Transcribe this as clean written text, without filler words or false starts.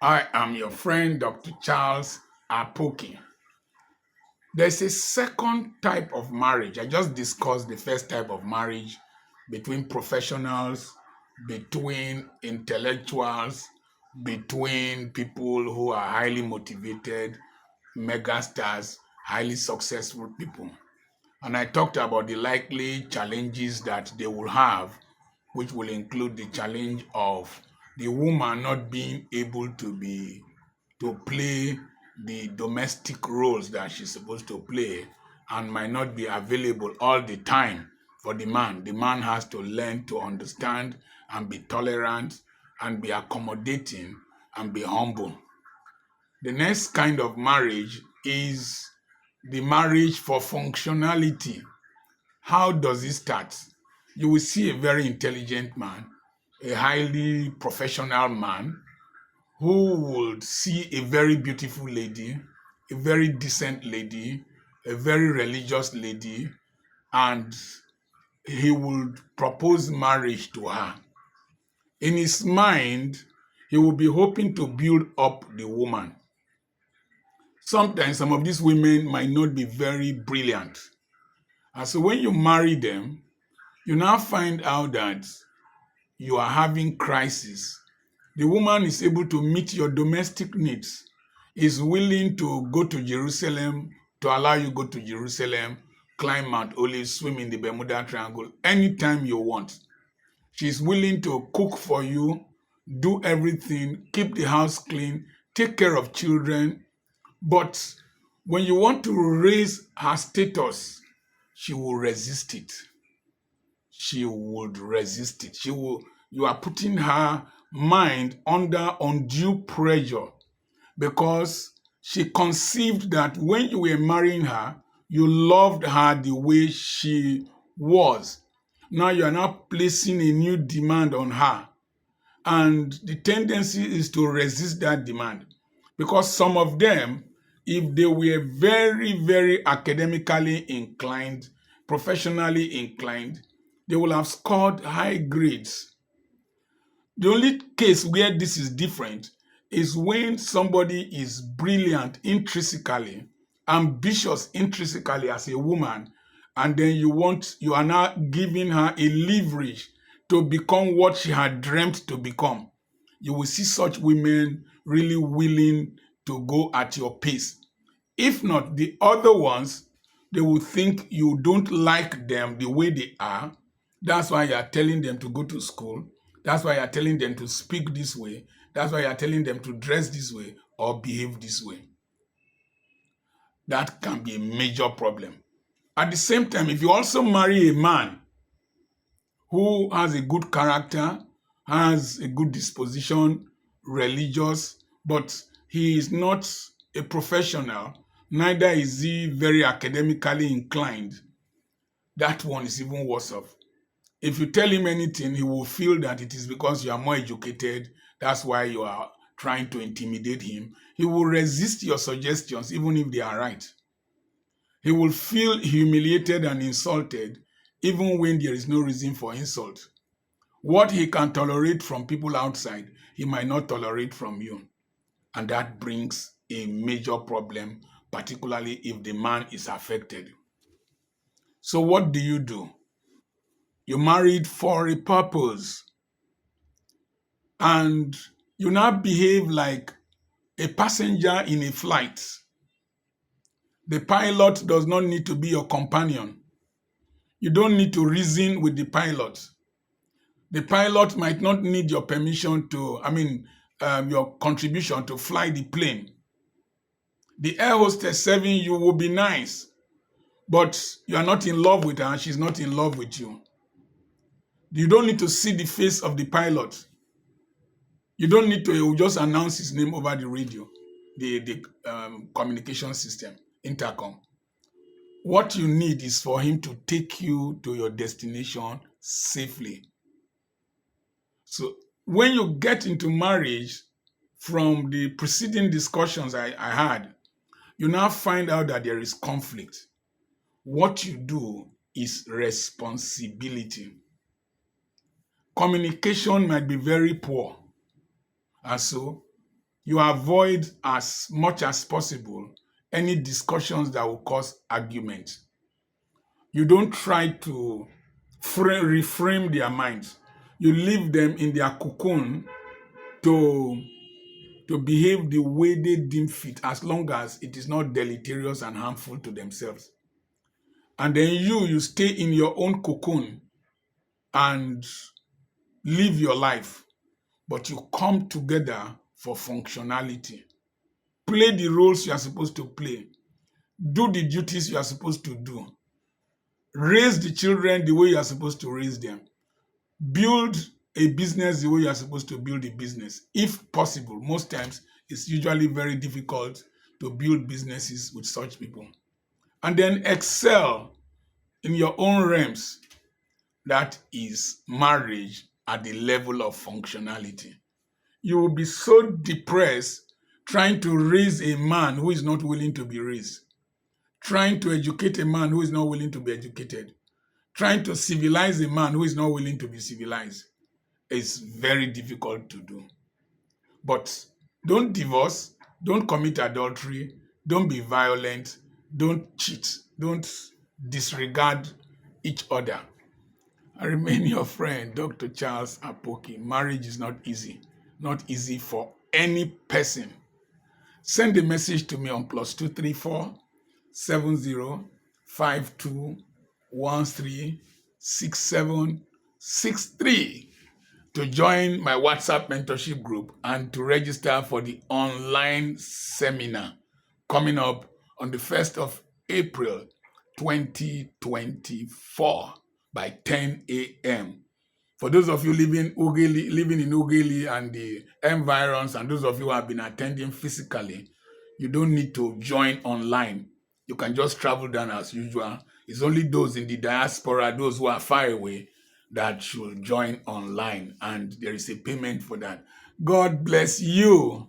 I am your friend, Dr. Charles Apoki. There's a second type of marriage. I just discussed the first type of marriage between professionals, between intellectuals, between people who are highly motivated, megastars, highly successful people. And I talked about the likely challenges that they will have, which will include the challenge of the woman not being able to play the domestic roles that she's supposed to play and might not be available all the time for the man. The man has to learn to understand and be tolerant and be accommodating and be humble. The next kind of marriage is the marriage for functionality. How does it start? You will see a very intelligent man, a highly professional man who would see a very beautiful lady, a very decent lady, a very religious lady, and he would propose marriage to her. In his mind, he will be hoping to build up the woman. Sometimes some of these women might not be very brilliant. And so when you marry them, you now find out that you are having crisis. The woman is able to meet your domestic needs, is willing to go to Jerusalem, to allow you go to Jerusalem, climb Mount Olive, swim in the Bermuda Triangle anytime you want. She's willing to cook for you, do everything, keep the house clean, take care of children. But when you want to raise her status, she will resist it. She would resist it. You are putting her mind under undue pressure because she conceived that when you were marrying her, you loved her the way she was. Now you are now placing a new demand on her. And the tendency is to resist that demand because some of them, if they were very, very academically inclined, professionally inclined, they will have scored high grades. The only case where this is different is when somebody is brilliant intrinsically, ambitious intrinsically as a woman, and then you are now giving her a leverage to become what she had dreamt to become. You will see such women really willing to go at your pace. If not, the other ones, they will think you don't like them the way they are. That's why you are telling them to go to school. That's why you are telling them to speak this way. That's why you are telling them to dress this way or behave this way. That can be a major problem. At the same time, if you also marry a man who has a good character, has a good disposition, religious, but he is not a professional, neither is he very academically inclined, that one is even worse off. If you tell him anything, he will feel that it is because you are more educated, that's why you are trying to intimidate him. He will resist your suggestions even if they are right. He will feel humiliated and insulted even when there is no reason for insult. What he can tolerate from people outside, he might not tolerate from you. And that brings a major problem, particularly if the man is affected. So what do? You married for a purpose, and you now behave like a passenger in a flight. The pilot does not need to be your companion. You don't need to reason with the pilot. The pilot might not need your permission your contribution to fly the plane. The air hostess serving you will be nice, but you are not in love with her and she's not in love with you. You don't need to see the face of the pilot. You don't need to, he will just announce his name over the radio, the communication system, intercom. What you need is for him to take you to your destination safely. So when you get into marriage, from the preceding discussions I had, you now find out that there is conflict. What you do is responsibility. Communication might be very poor. And so You avoid as much as possible any discussions that will cause argument. You don't try to reframe their minds. You leave them in their cocoon to behave the way they deem fit, as long as it is not deleterious and harmful to themselves. And then you stay in your own cocoon and live your life, but you come together for functionality. Play the roles you are supposed to play. Do the duties you are supposed to do. Raise the children the way you are supposed to raise them. Build a business the way you are supposed to build a business. If possible, most times it's usually very difficult to build businesses with such people. And then excel in your own realms. That is marriage at the level of functionality. You will be so depressed trying to raise a man who is not willing to be raised, trying to educate a man who is not willing to be educated, trying to civilize a man who is not willing to be civilized. Is very difficult to do. But don't divorce, don't commit adultery, don't be violent, don't cheat, don't disregard each other. I remain your friend, Dr. Charles Apoki. Marriage is not easy for any person. Send a message to me on +234 7052136763 to join my WhatsApp mentorship group and to register for the online seminar coming up on the 1st of April 2024 by 10 a.m. For those of you living in Ugeli and the environs, and those of you who have been attending physically, you don't need to join online. You can just travel down as usual. It's only those in the diaspora, those who are far away, that should join online, and there is a payment for that. God bless you.